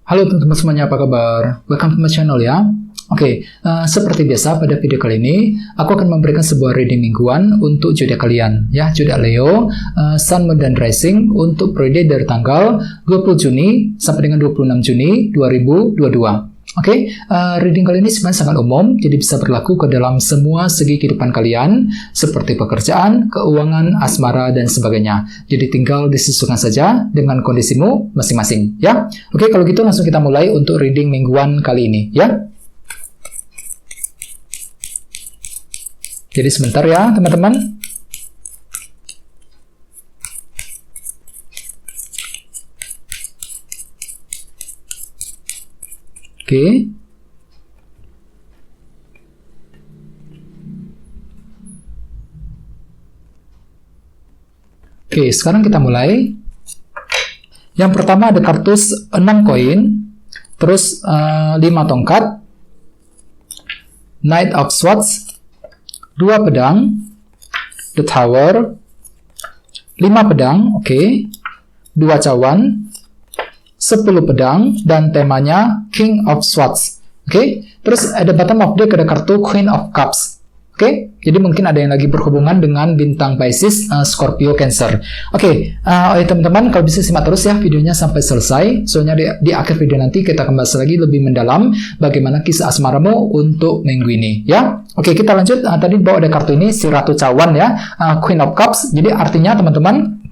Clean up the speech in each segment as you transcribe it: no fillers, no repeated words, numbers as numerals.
Halo teman-teman semuanya, apa kabar? Welcome to my channel ya. Seperti biasa pada video kali ini, aku akan memberikan sebuah reading mingguan untuk zodiak kalian, ya, zodiak Leo, Sun, Moon, dan Rising untuk periode dari tanggal 20 Juni sampai dengan 26 Juni 2022. Reading kali ini sebenarnya sangat umum, jadi bisa berlaku ke dalam semua segi kehidupan kalian, seperti pekerjaan, keuangan, asmara, dan sebagainya. Jadi tinggal disesuaikan saja dengan kondisimu masing-masing, ya. Kalau gitu langsung kita mulai untuk reading mingguan kali ini, ya. Jadi sebentar ya, teman-teman. Sekarang kita mulai. Yang pertama ada kartu 6 koin, terus 5 tongkat, Knight of Swords, 2 pedang, The Tower, 5 pedang, 2 cawan, 10 pedang, dan temanya King of Swords. Terus ada bottom of deck ada kartu Queen of Cups. Jadi mungkin ada yang lagi berhubungan dengan bintang Pisces, Scorpio, Cancer. Teman-teman, kalau bisa simak terus ya videonya sampai selesai. Soalnya di akhir video nanti kita akan bahas lagi lebih mendalam bagaimana kisah asmaramu untuk minggu ini, ya. Kita lanjut. Tadi bawa ada kartu ini, si Ratu Cawan ya, Queen of Cups. Jadi artinya teman-teman,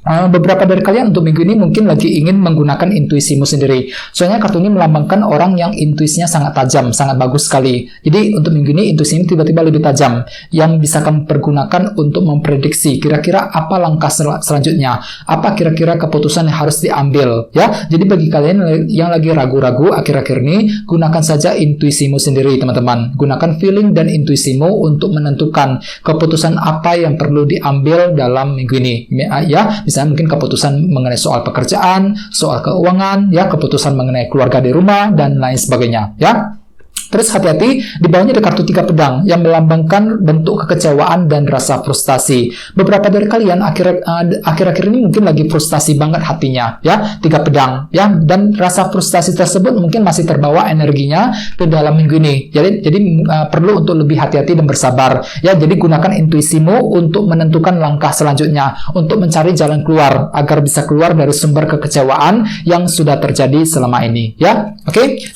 beberapa dari kalian untuk minggu ini mungkin lagi ingin menggunakan intuisimu sendiri. Soalnya kartu ini melambangkan orang yang intuisinya sangat tajam, sangat bagus sekali. Jadi untuk minggu ini intuisi ini tiba-tiba lebih tajam, yang bisa kamu pergunakan untuk memprediksi kira-kira apa langkah selanjutnya, apa kira-kira keputusan yang harus diambil, ya. Jadi bagi kalian yang lagi ragu-ragu akhir-akhir ini, gunakan saja intuisimu sendiri, teman-teman. Gunakan feeling dan intuisimu untuk menentukan keputusan apa yang perlu diambil dalam minggu ini, ya. Misalnya mungkin keputusan mengenai soal pekerjaan, soal keuangan, ya, keputusan mengenai keluarga di rumah, dan lain sebagainya, ya. Terus hati-hati, di bawahnya ada kartu 3 pedang yang melambangkan bentuk kekecewaan dan rasa frustasi. Beberapa dari kalian akhir-akhir ini mungkin lagi frustasi banget hatinya, ya, 3 pedang, ya, dan rasa frustasi tersebut mungkin masih terbawa energinya ke dalam minggu ini. Jadi perlu untuk lebih hati-hati dan bersabar, ya. Jadi gunakan intuisimu untuk menentukan langkah selanjutnya, untuk mencari jalan keluar agar bisa keluar dari sumber kekecewaan yang sudah terjadi selama ini, ya.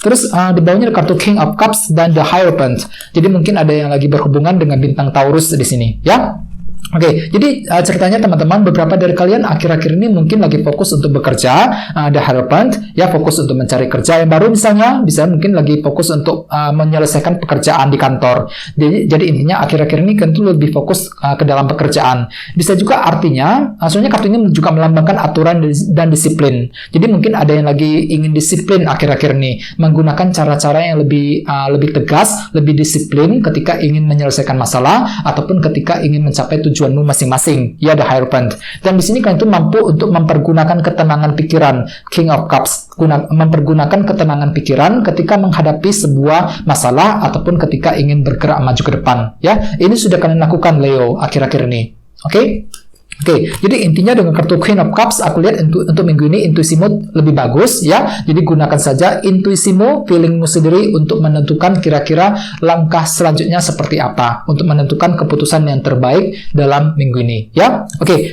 Terus di bawahnya ada kartu King of Cups dan The Hierophant. Jadi mungkin ada yang lagi berhubungan dengan bintang Taurus di sini, ya. Jadi ceritanya teman-teman, beberapa dari kalian akhir-akhir ini mungkin lagi fokus untuk bekerja, The Hierophant, ya, fokus untuk mencari kerja yang baru misalnya, bisa mungkin lagi fokus untuk menyelesaikan pekerjaan di kantor. Jadi intinya akhir-akhir ini kan tuh lebih fokus ke dalam pekerjaan. Bisa juga artinya, soalnya kartu ini juga melambangkan aturan dan disiplin. Jadi mungkin ada yang lagi ingin disiplin akhir-akhir ini, menggunakan cara-cara yang lebih tegas, lebih disiplin ketika ingin menyelesaikan masalah ataupun ketika ingin mencapai tujuanmu masing-masing, ya, The Hierophant. Dan di sini kalian itu mampu untuk mempergunakan ketenangan pikiran, King of Cups, mempergunakan ketenangan pikiran ketika menghadapi sebuah masalah ataupun ketika ingin bergerak maju ke depan, ya. Ini sudah kalian lakukan, Leo, akhir-akhir ini. Jadi intinya dengan kartu Queen of Cups, aku lihat untuk minggu ini intuisimu lebih bagus, ya. Jadi gunakan saja intuisimu, feelingmu sendiri untuk menentukan kira-kira langkah selanjutnya seperti apa, untuk menentukan keputusan yang terbaik dalam minggu ini, ya.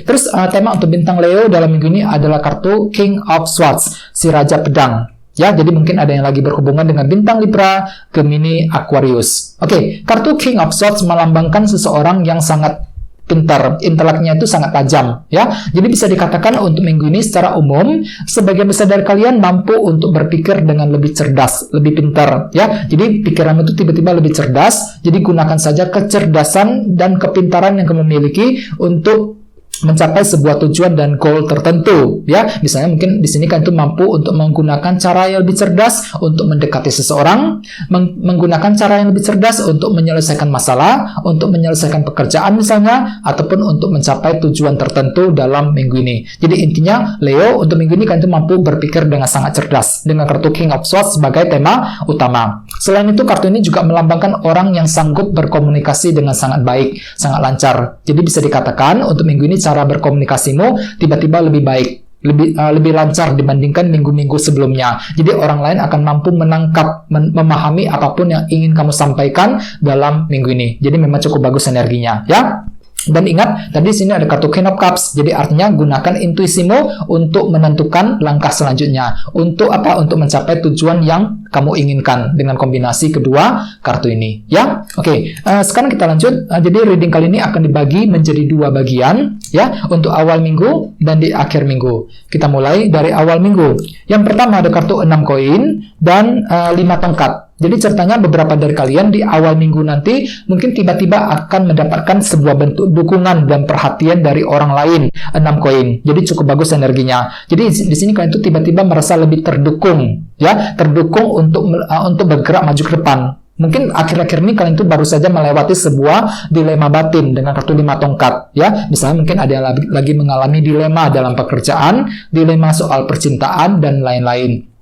Terus tema untuk bintang Leo dalam minggu ini adalah kartu King of Swords, si Raja Pedang. Ya, jadi mungkin ada yang lagi berhubungan dengan bintang Libra, Gemini, Aquarius. Kartu King of Swords melambangkan seseorang yang sangat pintar, inteleknya itu sangat tajam, ya. Jadi bisa dikatakan untuk minggu ini secara umum, sebagian besar dari kalian mampu untuk berpikir dengan lebih cerdas, lebih pintar, ya. Jadi pikiranmu itu tiba-tiba lebih cerdas. Jadi gunakan saja kecerdasan dan kepintaran yang kamu miliki untuk mencapai sebuah tujuan dan goal tertentu, ya. Misalnya mungkin di sini kan itu mampu untuk menggunakan cara yang lebih cerdas untuk mendekati seseorang, menggunakan cara yang lebih cerdas untuk menyelesaikan masalah, untuk menyelesaikan pekerjaan misalnya, ataupun untuk mencapai tujuan tertentu dalam minggu ini. Jadi intinya Leo untuk minggu ini kan itu mampu berpikir dengan sangat cerdas dengan kartu King of Swords sebagai tema utama. Selain itu kartu ini juga melambangkan orang yang sanggup berkomunikasi dengan sangat baik, sangat lancar. Jadi bisa dikatakan untuk minggu ini cara berkomunikasimu tiba-tiba lebih baik, lebih lancar dibandingkan minggu-minggu sebelumnya. Jadi orang lain akan mampu menangkap, memahami apapun yang ingin kamu sampaikan dalam minggu ini. Jadi memang cukup bagus energinya, ya. Dan ingat, tadi sini ada kartu King of Cups. Jadi artinya gunakan intuisimu untuk menentukan langkah selanjutnya. Untuk apa? Untuk mencapai tujuan yang kamu inginkan dengan kombinasi kedua kartu ini, ya. Oke, sekarang kita lanjut. Jadi reading kali ini akan dibagi menjadi 2 bagian, ya, untuk awal minggu dan di akhir minggu. Kita mulai dari awal minggu. Yang pertama ada kartu 6 koin dan 5 tongkat. Jadi ceritanya beberapa dari kalian di awal minggu nanti mungkin tiba-tiba akan mendapatkan sebuah bentuk dukungan dan perhatian dari orang lain. 6 koin. Jadi cukup bagus energinya. Jadi di sini kalian itu tiba-tiba merasa lebih terdukung, ya, terdukung untuk bergerak maju ke depan. Mungkin akhir-akhir ini kalian itu baru saja melewati sebuah dilema batin dengan kartu 5 tongkat, ya. Misalnya mungkin ada yang lagi mengalami dilema dalam pekerjaan, dilema soal percintaan dan lain-lain.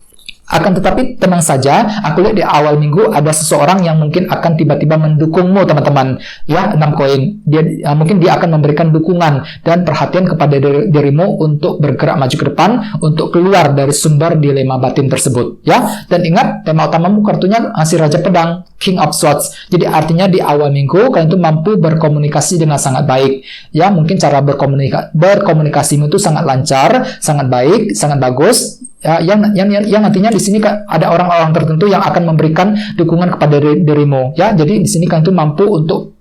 Akan tetapi tenang saja, aku lihat di awal minggu ada seseorang yang mungkin akan tiba-tiba mendukungmu, teman-teman. Ya, 6 koin. Mungkin dia akan memberikan dukungan dan perhatian kepada dirimu untuk bergerak maju ke depan, untuk keluar dari sumber dilema batin tersebut. Ya, dan ingat tema utamamu kartunya si Raja Pedang, King of Swords. Jadi artinya di awal minggu kalian itu mampu berkomunikasi dengan sangat baik. Ya, mungkin cara berkomunikasimu itu sangat lancar, sangat baik, sangat bagus. Ya, yang nantinya di sini ada orang-orang tertentu yang akan memberikan dukungan kepada dirimu. Ya, jadi di sini kalian itu mampu untuk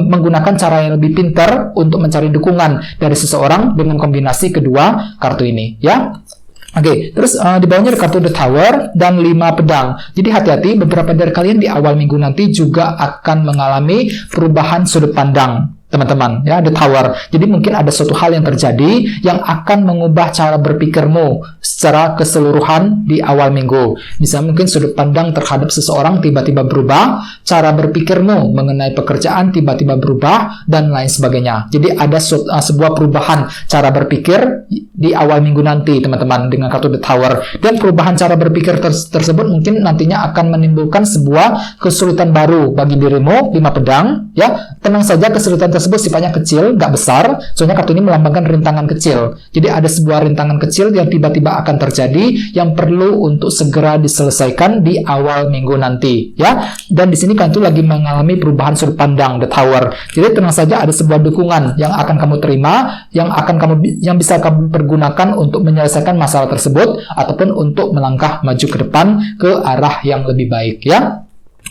menggunakan cara yang lebih pintar untuk mencari dukungan dari seseorang dengan kombinasi kedua kartu ini. Ya. Oke, terus di bawahnya ada kartu The Tower dan 5 pedang. Jadi hati-hati, beberapa dari kalian di awal minggu nanti juga akan mengalami perubahan sudut pandang. Teman-teman, ya, The Tower. Jadi mungkin ada suatu hal yang terjadi yang akan mengubah cara berpikirmu secara keseluruhan di awal minggu. Misalnya mungkin sudut pandang terhadap seseorang tiba-tiba berubah, cara berpikirmu mengenai pekerjaan tiba-tiba berubah, dan lain sebagainya. Jadi ada sebuah perubahan cara berpikir di awal minggu nanti, teman-teman, dengan kartu The Tower. Dan perubahan cara berpikir tersebut mungkin nantinya akan menimbulkan sebuah kesulitan baru bagi dirimu, 5 pedang, ya. Tenang saja, kesulitan tersebut sifatnya kecil, nggak besar, soalnya kartu ini melambangkan rintangan kecil. Jadi ada sebuah rintangan kecil yang tiba-tiba akan terjadi yang perlu untuk segera diselesaikan di awal minggu nanti, ya. Dan di sini kalian tuh lagi mengalami perubahan sudut pandang, The Tower. Jadi tenang saja, ada sebuah dukungan yang akan kamu terima, yang bisa kamu pergunakan untuk menyelesaikan masalah tersebut ataupun untuk melangkah maju ke depan ke arah yang lebih baik, ya.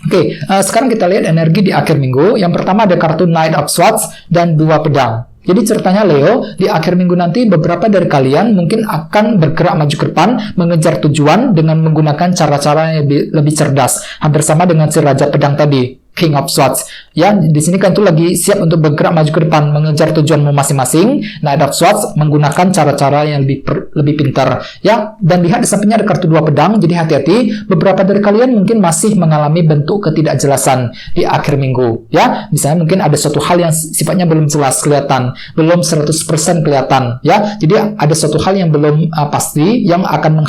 Oke, sekarang kita lihat energi di akhir minggu. Yang pertama ada kartu Knight of Swords dan 2 pedang. Jadi ceritanya Leo, di akhir minggu nanti beberapa dari kalian mungkin akan bergerak maju ke depan, mengejar tujuan dengan menggunakan cara-cara yang lebih cerdas. Hampir sama dengan si Raja Pedang tadi, King of Swords. Ya, di sini kan tuh lagi siap untuk bergerak maju ke depan, mengejar tujuanmu masing-masing. Knight of Swords menggunakan cara-cara yang lebih pintar. Ya, dan lihat di sampingnya ada kartu 2 pedang. Jadi hati-hati, beberapa dari kalian mungkin masih mengalami bentuk ketidakjelasan di akhir minggu. Ya, misalnya mungkin ada suatu hal yang sifatnya belum jelas kelihatan, belum 100% kelihatan. Ya, jadi ada suatu hal yang belum pasti yang akan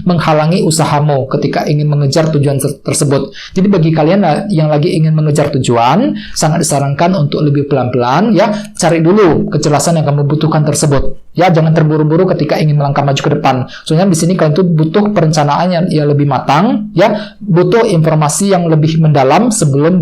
menghalangi usahamu ketika ingin mengejar tujuan tersebut. Jadi bagi kalian yang lagi ingin mengejar tujuan, sangat disarankan untuk lebih pelan-pelan, ya. Cari dulu kejelasan yang kamu butuhkan tersebut. Ya, jangan terburu-buru ketika ingin melangkah maju ke depan. Soalnya di sini kalian tuh butuh perencanaan yang lebih matang, ya. Butuh informasi yang lebih mendalam sebelum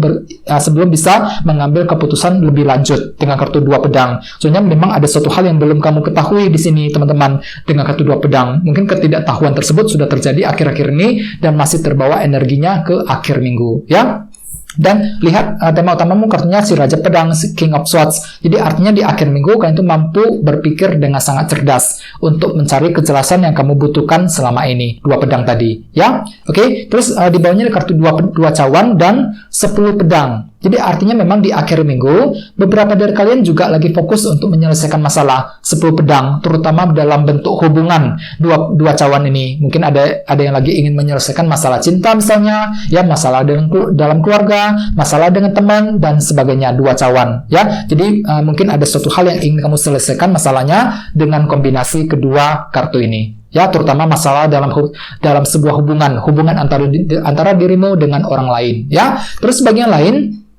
bisa mengambil keputusan lebih lanjut dengan kartu 2 pedang. Soalnya memang ada suatu hal yang belum kamu ketahui di sini, teman-teman, dengan kartu 2 pedang. Mungkin ketidaktahuan tersebut sudah terjadi akhir-akhir ini dan masih terbawa energinya ke akhir minggu, ya. Dan lihat tema utamamu kartunya si Raja Pedang, si King of Swords. Jadi artinya di akhir minggu kalian itu mampu berpikir dengan sangat cerdas untuk mencari kejelasan yang kamu butuhkan selama ini. 2 pedang tadi, ya. Oke, terus di bawahnya ada kartu 2 cawan dan 10 pedang. Jadi artinya memang di akhir minggu beberapa dari kalian juga lagi fokus untuk menyelesaikan masalah 10 pedang, terutama dalam bentuk hubungan dua cawan ini. Mungkin ada yang lagi ingin menyelesaikan masalah cinta misalnya, ya, masalah dalam keluarga, masalah dengan teman dan sebagainya. 2 cawan, ya. Jadi mungkin ada suatu hal yang ingin kamu selesaikan masalahnya dengan kombinasi kedua kartu ini. Ya, terutama masalah dalam sebuah hubungan antara dirimu dengan orang lain, ya. Terus bagian lain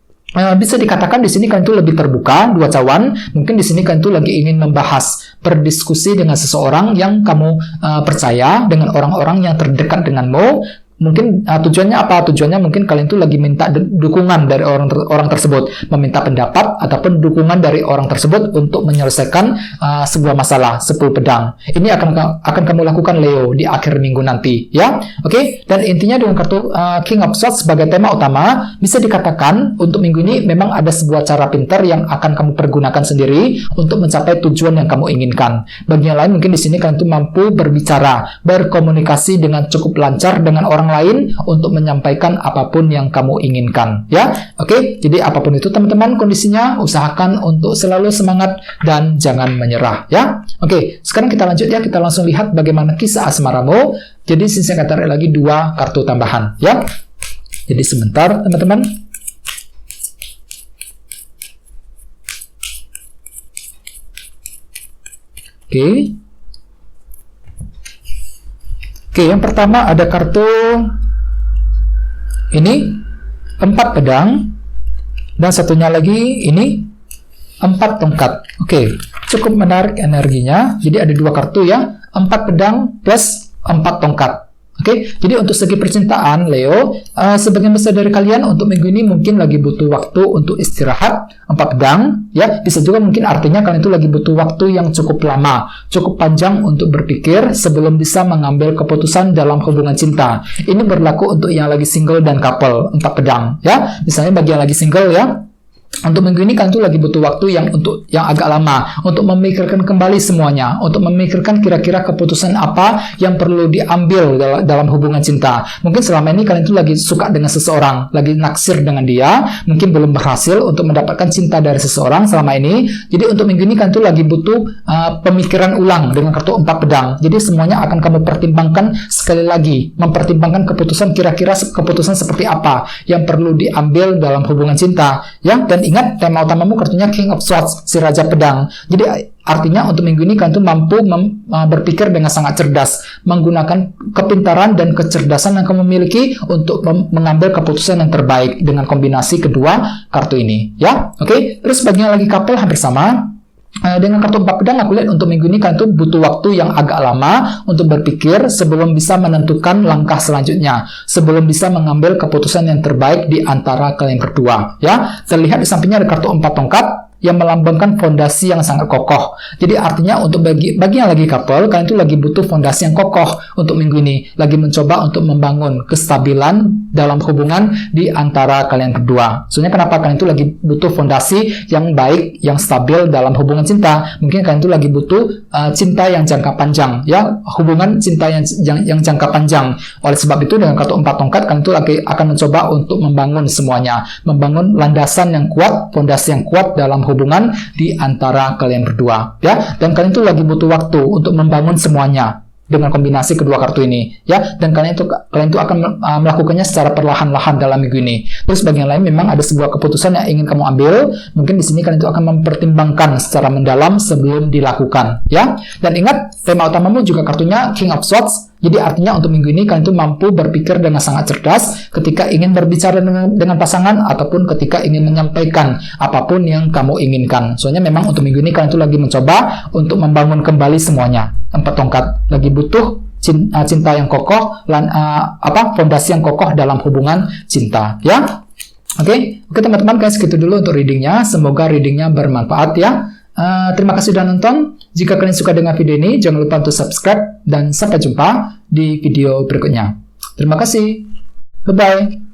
bisa dikatakan di sini kalian tuh lebih terbuka, 2 cawan. Mungkin di sini kalian tuh lagi ingin membahas berdiskusi dengan seseorang yang kamu percaya, dengan orang-orang yang terdekat denganmu. Mungkin tujuannya apa? Tujuannya mungkin kalian tuh lagi minta dukungan dari orang tersebut, meminta pendapat ataupun dukungan dari orang tersebut untuk menyelesaikan sebuah masalah, 10 pedang. Ini akan kamu lakukan Leo di akhir minggu nanti, ya. Oke, dan intinya dengan kartu King of Swords sebagai tema utama, bisa dikatakan untuk minggu ini memang ada sebuah cara pintar yang akan kamu pergunakan sendiri untuk mencapai tujuan yang kamu inginkan. Bagi yang lain mungkin di sini kalian tuh mampu berbicara, berkomunikasi dengan cukup lancar dengan orang lain untuk menyampaikan apapun yang kamu inginkan, ya. Oke, jadi apapun itu teman-teman kondisinya, usahakan untuk selalu semangat dan jangan menyerah, ya. Oke, sekarang kita lanjut ya, kita langsung lihat bagaimana kisah asmaramu. Jadi saya akan tarik lagi 2 kartu tambahan, ya. Jadi sebentar teman-teman. Oke. Oke, yang pertama ada kartu ini 4 pedang dan satunya lagi ini 4 tongkat. Oke, cukup menarik energinya. Jadi ada 2 kartu ya, 4 pedang plus 4 tongkat. Oke, jadi untuk segi percintaan Leo, sebagian besar dari kalian untuk minggu ini mungkin lagi butuh waktu untuk istirahat, 4 pedang, ya. Bisa juga mungkin artinya kalian itu lagi butuh waktu yang cukup lama, cukup panjang untuk berpikir sebelum bisa mengambil keputusan dalam hubungan cinta. Ini berlaku untuk yang lagi single dan couple, 4 pedang, ya. Misalnya bagi yang lagi single ya, untuk minggu ini kalian tuh lagi butuh waktu yang agak lama untuk memikirkan kembali semuanya, untuk memikirkan kira-kira keputusan apa yang perlu diambil dalam hubungan cinta. Mungkin selama ini kalian tuh lagi suka dengan seseorang, lagi naksir dengan dia, mungkin belum berhasil untuk mendapatkan cinta dari seseorang selama ini. Jadi untuk minggu ini kalian tuh lagi butuh pemikiran ulang dengan kartu 4 pedang. Jadi semuanya akan kamu pertimbangkan sekali lagi, mempertimbangkan keputusan kira-kira keputusan seperti apa yang perlu diambil dalam hubungan cinta, ya. Dan ingat, tema utamamu kartunya King of Swords, si Raja Pedang. Jadi artinya untuk minggu ini kalian tuh mampu berpikir dengan sangat cerdas, menggunakan kepintaran dan kecerdasan yang kamu miliki untuk mengambil keputusan yang terbaik dengan kombinasi kedua kartu ini, ya. Oke, terus bagi yang lagi couple hampir sama. Dengan kartu 4 pedang aku lihat untuk minggu ini kalian tuh butuh waktu yang agak lama untuk berpikir sebelum bisa menentukan langkah selanjutnya, sebelum bisa mengambil keputusan yang terbaik di antara kalian berdua, ya. Terlihat di sampingnya ada kartu 4 tongkat yang melambangkan fondasi yang sangat kokoh. Jadi artinya untuk bagi yang lagi couple, kalian tuh lagi butuh fondasi yang kokoh untuk minggu ini, lagi mencoba untuk membangun kestabilan dalam hubungan di antara kalian berdua. Soalnya kenapa kalian tuh lagi butuh fondasi yang baik, yang stabil dalam hubungan cinta? Mungkin kalian tuh lagi butuh cinta yang jangka panjang, ya, hubungan cinta yang jangka panjang. Oleh sebab itu dengan kartu 4 tongkat kalian tuh lagi akan mencoba untuk membangun semuanya, membangun landasan yang kuat, fondasi yang kuat dalam hubungan di antara kalian berdua, ya. Dan kalian tuh lagi butuh waktu untuk membangun semuanya dengan kombinasi kedua kartu ini, ya. Dan kalian tuh akan melakukannya secara perlahan-lahan dalam minggu ini. Terus bagi yang lain memang ada sebuah keputusan yang ingin kamu ambil. Mungkin di sini kalian tuh akan mempertimbangkan secara mendalam sebelum dilakukan, ya. Dan ingat, tema utamamu juga kartunya King of Swords. Jadi artinya untuk minggu ini kalian tuh mampu berpikir dengan sangat cerdas ketika ingin berbicara dengan pasangan ataupun ketika ingin menyampaikan apapun yang kamu inginkan. Soalnya memang untuk minggu ini kalian tuh lagi mencoba untuk membangun kembali semuanya. 4 tongkat lagi butuh cinta yang kokoh, fondasi yang kokoh dalam hubungan cinta, ya. Oke, teman-teman, guys, segitu dulu untuk readingnya. Semoga readingnya bermanfaat, ya. Terima kasih sudah nonton. Jika kalian suka dengan video ini, jangan lupa untuk subscribe dan sampai jumpa di video berikutnya. Terima kasih. Bye-bye.